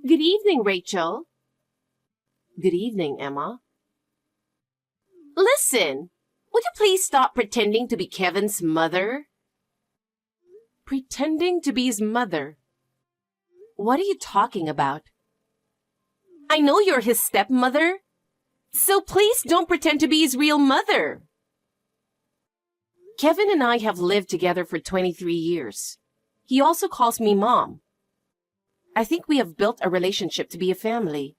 Good evening, Rachel. Good evening, Emma. Listen, would you please stop pretending to be Kevin's mother? Pretending to be his mother? What are you talking about? I know you're his stepmother, so please don't pretend to be his real mother. Kevin and I have lived together for 23 years. He also calls me Mom. I think we have built a relationship to be a family.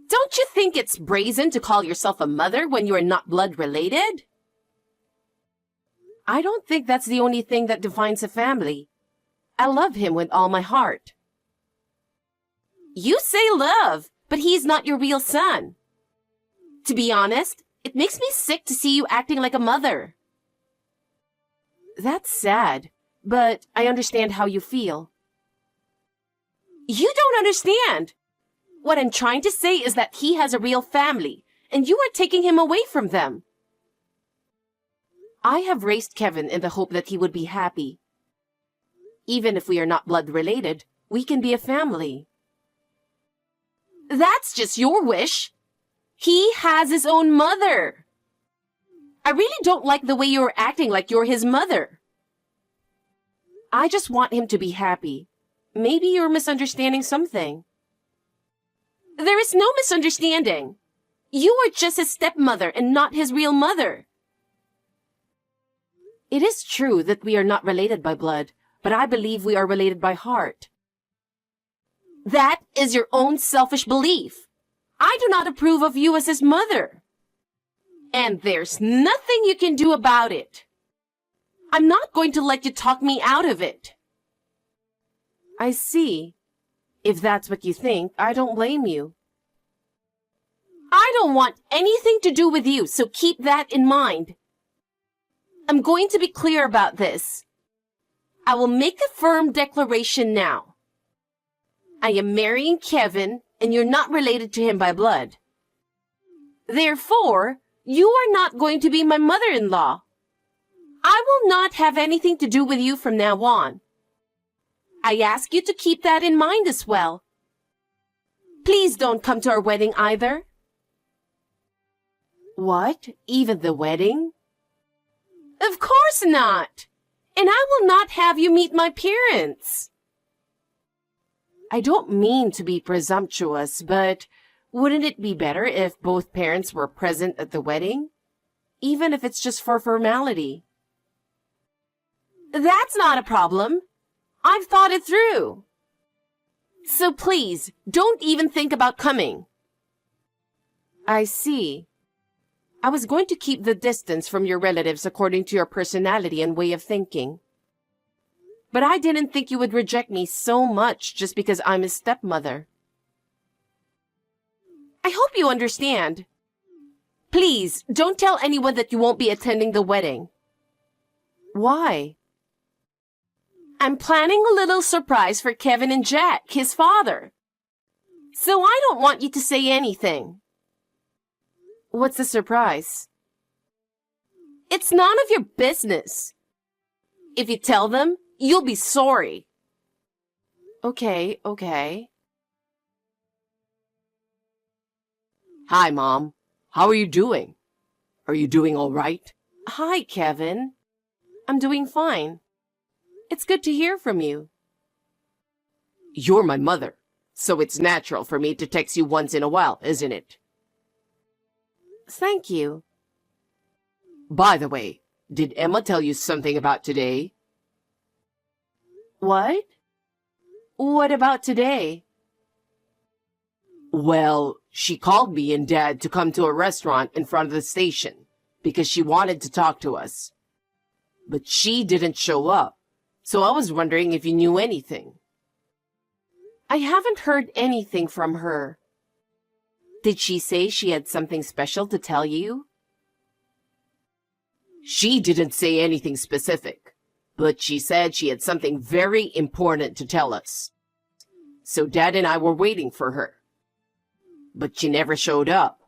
Don't you think it's brazen to call yourself a mother when you are not blood related? I don't think that's the only thing that defines a family. I love him with all my heart. You say love, but he's not your real son. To be honest, it makes me sick to see you acting like a mother. That's sad, but I understand how you feel. You don't understand. What I'm trying to say is that he has a real family, and you are taking him away from them. I have raised Kevin in the hope that he would be happy. Even if we are not blood related, we can be a family. That's just your wish. He has his own mother. I really don't like the way you're acting like you're his mother. I just want him to be happy. Maybe you're misunderstanding something. There is no misunderstanding. You are just his stepmother and not his real mother. It is true that we are not related by blood, but I believe we are related by heart. That is your own selfish belief. I do not approve of you as his mother. And there's nothing you can do about it. I'm not going to let you talk me out of it. I see. If that's what you think, I don't blame you. I don't want anything to do with you, so keep that in mind. I'm going to be clear about this. I will make a firm declaration now. I am marrying Kevin, and you're not related to him by blood. Therefore, you are not going to be my mother-in-law. I will not have anything to do with you from now on. I ask you to keep that in mind as well. Please don't come to our wedding either. What? Even the wedding? Of course not. And I will not have you meet my parents. I don't mean to be presumptuous, but wouldn't it be better if both parents were present at the wedding? Even if it's just for formality. That's not a problem. I've thought it through. So please, don't even think about coming. I see. I was going to keep the distance from your relatives according to your personality and way of thinking. But I didn't think you would reject me so much just because I'm his stepmother. I hope you understand. Please, don't tell anyone that you won't be attending the wedding. Why? I'm planning a little surprise for Kevin and Jack, his father. So I don't want you to say anything. What's the surprise? It's none of your business. If you tell them, you'll be sorry. Okay. Hi, Mom. How are you doing? Are you doing all right? Hi, Kevin. I'm doing fine. It's good to hear from you. You're my mother, so it's natural for me to text you once in a while, isn't it? Thank you. By the way, did Emma tell you something about today? What? What about today? Well, she called me and Dad to come to a restaurant in front of the station because she wanted to talk to us. But she didn't show up, so I was wondering if you knew anything. I haven't heard anything from her. Did she say she had something special to tell you? She didn't say anything specific, but she said she had something very important to tell us. So Dad and I were waiting for her. But she never showed up.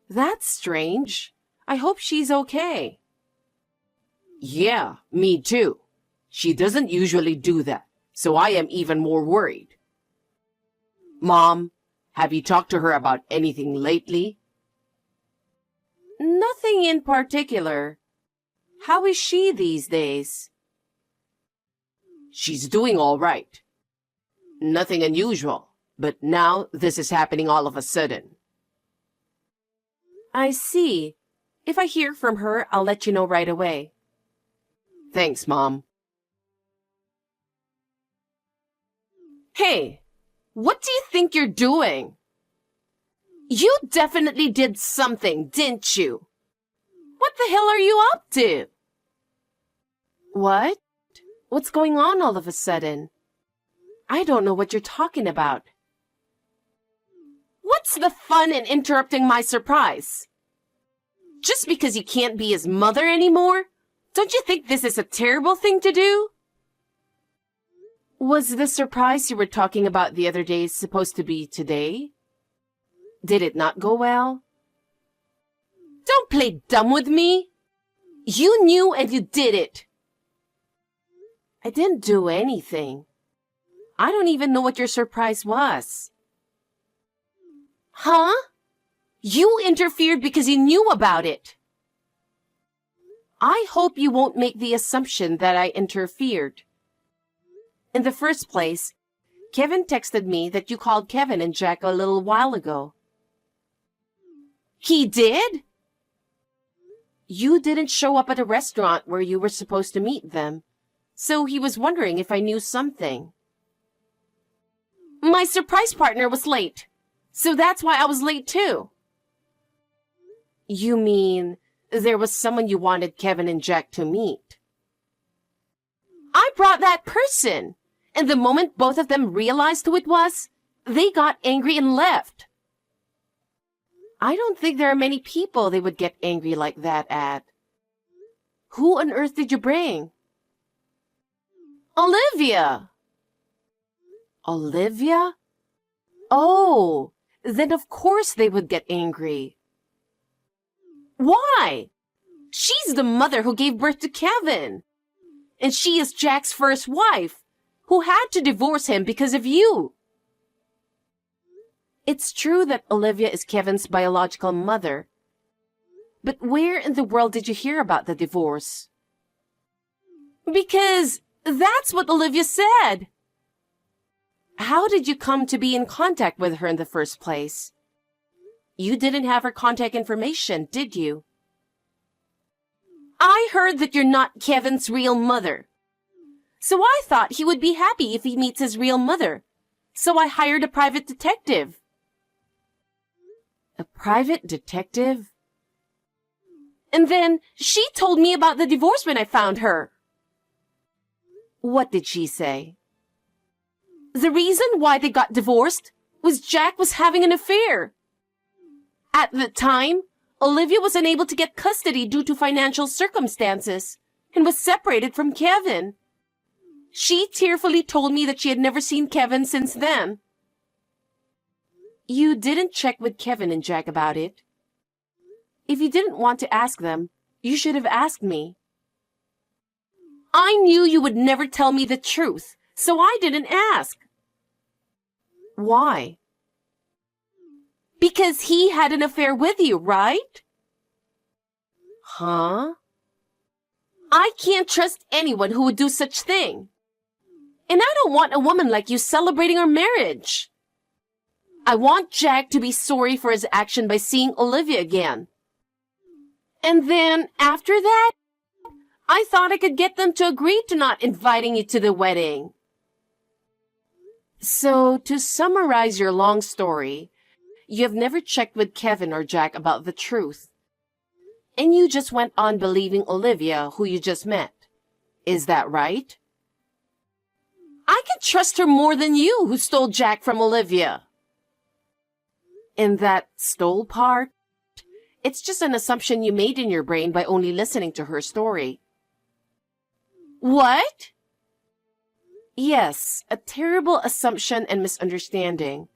That's strange. I hope she's okay. Yeah, me too. She doesn't usually do that, so I am even more worried. Mom, have you talked to her about anything lately? Nothing in particular. How is she these days? She's doing all right. Nothing unusual, but now this is happening all of a sudden. I see. If I hear from her, I'll let you know right away. Thanks, Mom. Hey, what do you think you're doing? You definitely did something, didn't you? What the hell are you up to? What? What's going on all of a sudden? I don't know what you're talking about. What's the fun in interrupting my surprise? Just because you can't be his mother anymore? Don't you think this is a terrible thing to do? Was the surprise you were talking about the other day supposed to be today? Did it not go well? Don't play dumb with me. You knew and you did it. I didn't do anything. I don't even know what your surprise was. Huh? You interfered because you knew about it. I hope you won't make the assumption that I interfered. In the first place, Kevin texted me that you called Kevin and Jack a little while ago. He did? You didn't show up at a restaurant where you were supposed to meet them, so he was wondering if I knew something. My surprise partner was late, so that's why I was late too. You mean there was someone you wanted Kevin and Jack to meet? I brought that person, and the moment both of them realized who it was, they got angry and left. I don't think there are many people they would get angry like that at. Who on earth did you bring? Olivia. Olivia? Oh, then of course they would get angry. Why? She's the mother who gave birth to Kevin. And she is Jack's first wife, who had to divorce him because of you. It's true that Olivia is Kevin's biological mother. But where in the world did you hear about the divorce? Because that's what Olivia said. How did you come to be in contact with her in the first place? You didn't have her contact information, did you? I heard that you're not Kevin's real mother. So I thought he would be happy if he meets his real mother. So I hired a private detective. A private detective? And then she told me about the divorce when I found her. What did she say? The reason why they got divorced was Jack was having an affair. At the time, Olivia was unable to get custody due to financial circumstances and was separated from Kevin. She tearfully told me that she had never seen Kevin since then. You didn't check with Kevin and Jack about it. If you didn't want to ask them, you should have asked me. I knew you would never tell me the truth, so I didn't ask. Why? Because he had an affair with you, right? Huh? I can't trust anyone who would do such thing. And I don't want a woman like you celebrating our marriage. I want Jack to be sorry for his action by seeing Olivia again. And then, after that, I thought I could get them to agree to not inviting you to the wedding. So, to summarize your long story, you have never checked with Kevin or Jack about the truth. And you just went on believing Olivia, who you just met. Is that right? I can trust her more than you, who stole Jack from Olivia. In that stole part, it's just an assumption you made in your brain by only listening to her story. What? Yes, a terrible assumption and misunderstanding.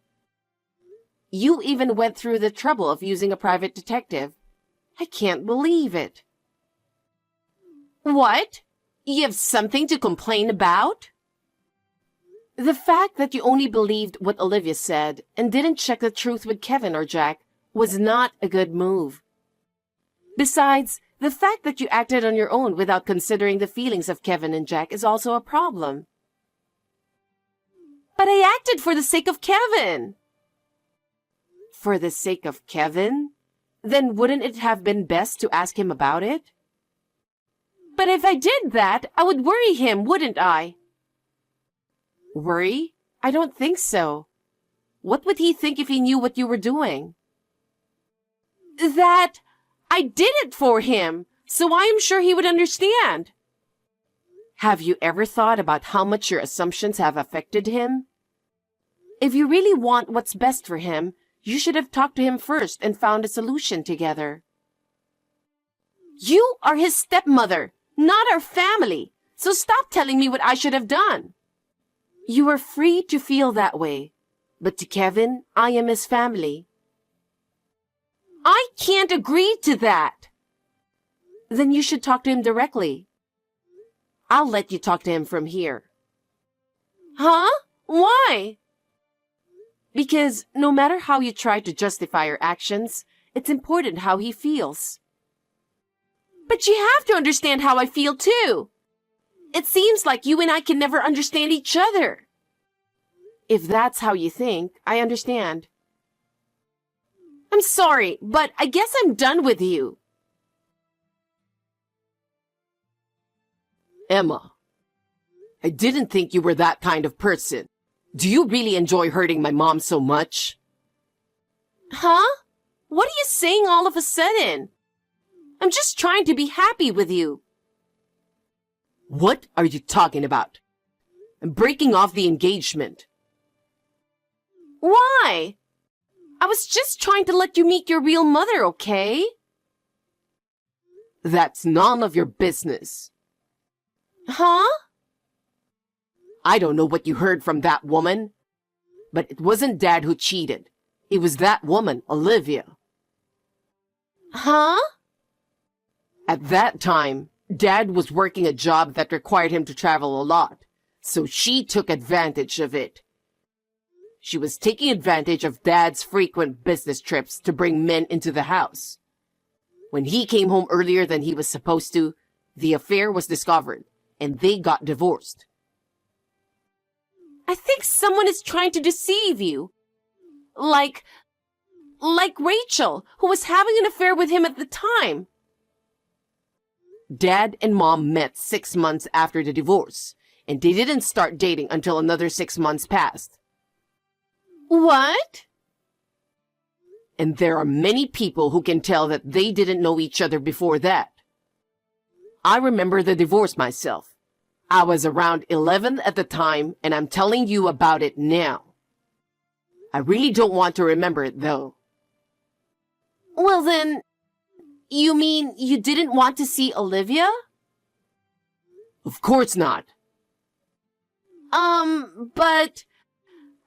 You even went through the trouble of using a private detective. I can't believe it. What? You have something to complain about? The fact that you only believed what Olivia said and didn't check the truth with Kevin or Jack was not a good move. Besides, the fact that you acted on your own without considering the feelings of Kevin and Jack is also a problem. But I acted for the sake of Kevin. For the sake of Kevin? Then wouldn't it have been best to ask him about it? But if I did that, I would worry him, wouldn't I? Worry? I don't think so. What would he think if he knew what you were doing? That I did it for him, so I am sure he would understand. Have you ever thought about how much your assumptions have affected him? If you really want what's best for him, you should have talked to him first and found a solution together. You are his stepmother, not our family, so stop telling me what I should have done. You are free to feel that way, but to Kevin, I am his family. I can't agree to that. Then you should talk to him directly. I'll let you talk to him from here. Huh? Why? Because no matter how you try to justify your actions, it's important how he feels. But you have to understand how I feel too. It seems like you and I can never understand each other. If that's how you think, I understand. I'm sorry, but I guess I'm done with you. Emma, I didn't think you were that kind of person. Do you really enjoy hurting my mom so much? Huh? What are you saying all of a sudden? I'm just trying to be happy with you. What are you talking about? I'm breaking off the engagement. Why? I was just trying to let you meet your real mother, okay? That's none of your business. Huh? I don't know what you heard from that woman, but it wasn't Dad who cheated. It was that woman, Olivia. Huh? At that time, Dad was working a job that required him to travel a lot, so she took advantage of it. She was taking advantage of Dad's frequent business trips to bring men into the house. When he came home earlier than he was supposed to, the affair was discovered, and they got divorced. I think someone is trying to deceive you. Like Rachel, who was having an affair with him at the time. Dad and Mom met 6 months after the divorce, and they didn't start dating until another 6 months passed. What? And there are many people who can tell that they didn't know each other before that. I remember the divorce myself. I was around 11 at the time, and I'm telling you about it now. I really don't want to remember it, though. Well then, you mean you didn't want to see Olivia? Of course not. But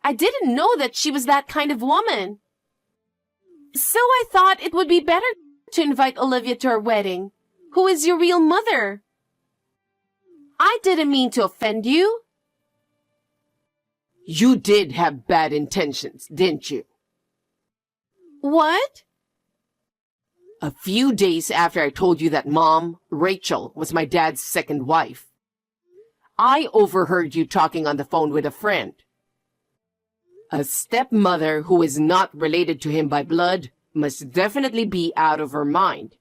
I didn't know that she was that kind of woman. So I thought it would be better to invite Olivia to our wedding, who is your real mother. I didn't mean to offend you. You did have bad intentions, didn't you? What? A few days after I told you that Mom, Rachel, was my dad's second wife, I overheard you talking on the phone with a friend. A stepmother who is not related to him by blood must definitely be out of her mind.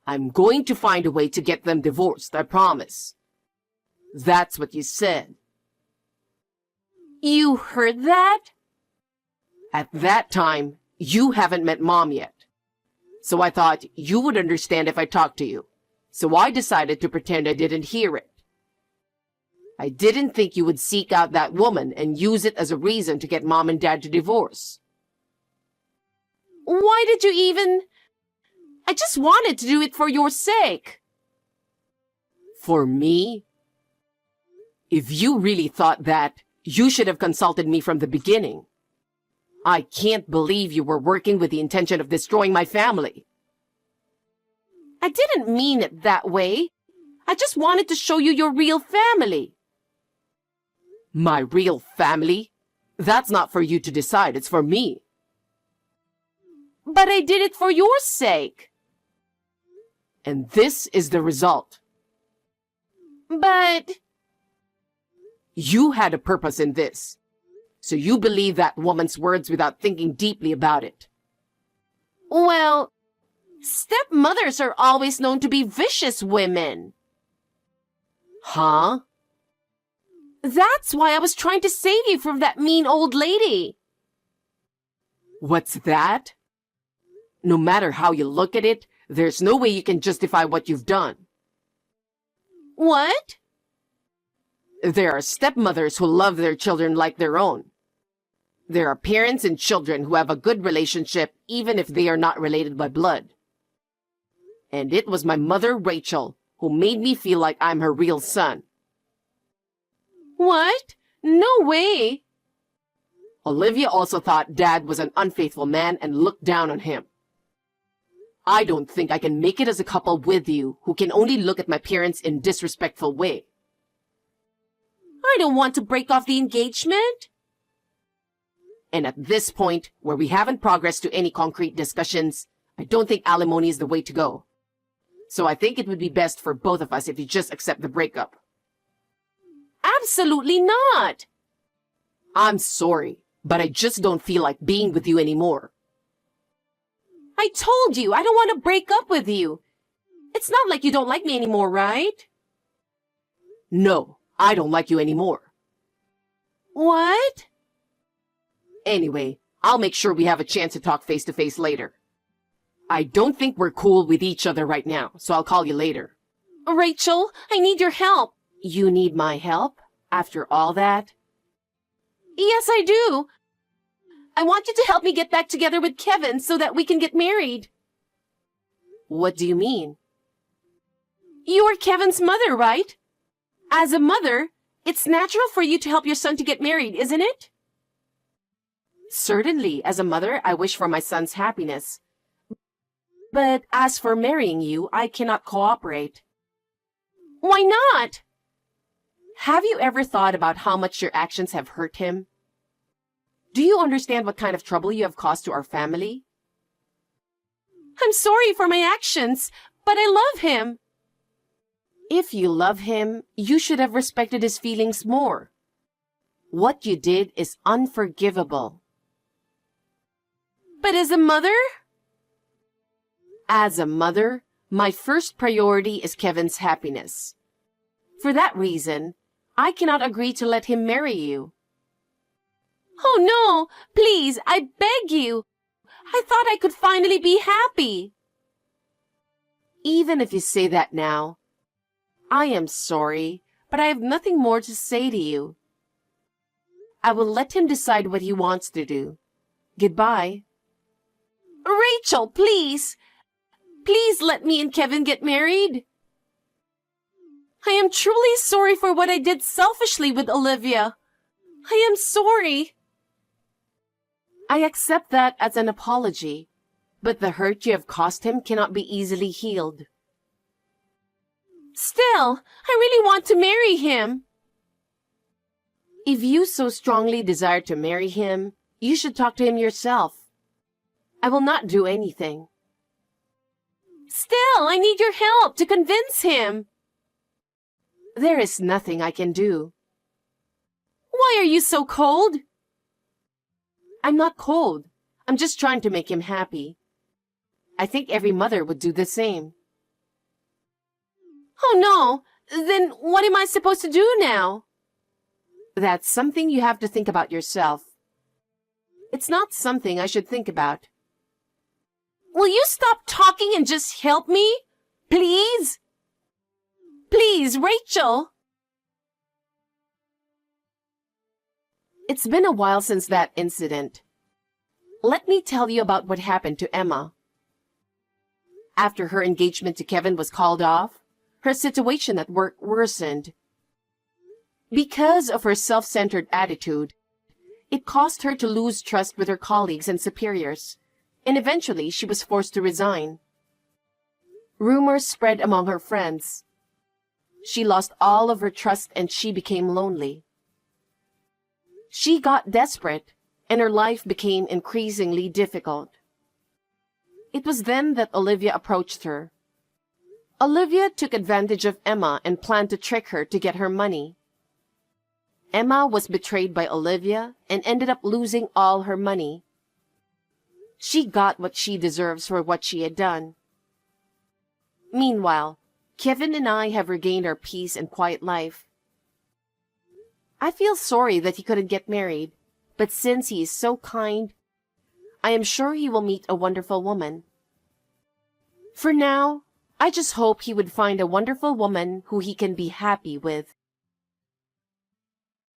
I'm going to find a way to get them divorced, I promise. That's what you said. You heard that? At that time, you haven't met Mom yet. So I thought you would understand if I talked to you. So I decided to pretend I didn't hear it. I didn't think you would seek out that woman and use it as a reason to get Mom and Dad to divorce. Why did you even... I just wanted to do it for your sake. For me? If you really thought that, you should have consulted me from the beginning. I can't believe you were working with the intention of destroying my family. I didn't mean it that way. I just wanted to show you your real family. My real family? That's not for you to decide, it's for me. But I did it for your sake. And this is the result. But... You had a purpose in this. So you believe that woman's words without thinking deeply about it. Well, stepmothers are always known to be vicious women. Huh? That's why I was trying to save you from that mean old lady. What's that? No matter how you look at it, there's no way you can justify what you've done. What? There are stepmothers who love their children like their own. There are parents and children who have a good relationship even if they are not related by blood. And it was my mother, Rachel, who made me feel like I'm her real son. What? No way. Olivia also thought Dad was an unfaithful man and looked down on him. I don't think I can make it as a couple with you who can only look at my parents in a disrespectful way. I don't want to break off the engagement. And at this point, where we haven't progressed to any concrete discussions, I don't think alimony is the way to go. So I think it would be best for both of us if you just accept the breakup. Absolutely not. I'm sorry, but I just don't feel like being with you anymore. I told you I don't want to break up with you. It's not like you don't like me anymore, right? No, I don't like you anymore. What? Anyway, I'll make sure we have a chance to talk face to face later. I don't think we're cool with each other right now, so I'll call you later. Rachel, I need your help. You need my help? After all that? Yes, I do. I want you to help me get back together with Kevin so that we can get married. What do you mean? You are Kevin's mother, right? As a mother, it's natural for you to help your son to get married, isn't it? Certainly, as a mother, I wish for my son's happiness. But as for marrying you, I cannot cooperate. Why not? Have you ever thought about how much your actions have hurt him? Do you understand what kind of trouble you have caused to our family? I'm sorry for my actions, but I love him. If you love him, you should have respected his feelings more. What you did is unforgivable. But as a mother? As a mother, my first priority is Kevin's happiness. For that reason, I cannot agree to let him marry you. Oh no, please, I beg you. I thought I could finally be happy. Even if you say that now, I am sorry, but I have nothing more to say to you. I will let him decide what he wants to do. Goodbye. Rachel, please. Please let me and Kevin get married. I am truly sorry for what I did selfishly with Olivia. I am sorry. I accept that as an apology, but the hurt you have caused him cannot be easily healed. Still, I really want to marry him. If you so strongly desire to marry him, you should talk to him yourself. I will not do anything. Still, I need your help to convince him. There is nothing I can do. Why are you so cold? I'm not cold. I'm just trying to make him happy. I think every mother would do the same. Oh no, then what am I supposed to do now? That's something you have to think about yourself. It's not something I should think about. Will you stop talking and just help me? Please? Please, Rachel. It's been a while since that incident. Let me tell you about what happened to Emma. After her engagement to Kevin was called off, her situation at work worsened. Because of her self-centered attitude, it caused her to lose trust with her colleagues and superiors, and eventually she was forced to resign. Rumors spread among her friends. She lost all of her trust and she became lonely. She got desperate, and her life became increasingly difficult. It was then that Olivia approached her. Olivia took advantage of Emma and planned to trick her to get her money. Emma was betrayed by Olivia and ended up losing all her money. She got what she deserves for what she had done. Meanwhile, Kevin and I have regained our peace and quiet life. I feel sorry that he couldn't get married, but since he is so kind, I am sure he will meet a wonderful woman. For now, I just hope he would find a wonderful woman who he can be happy with.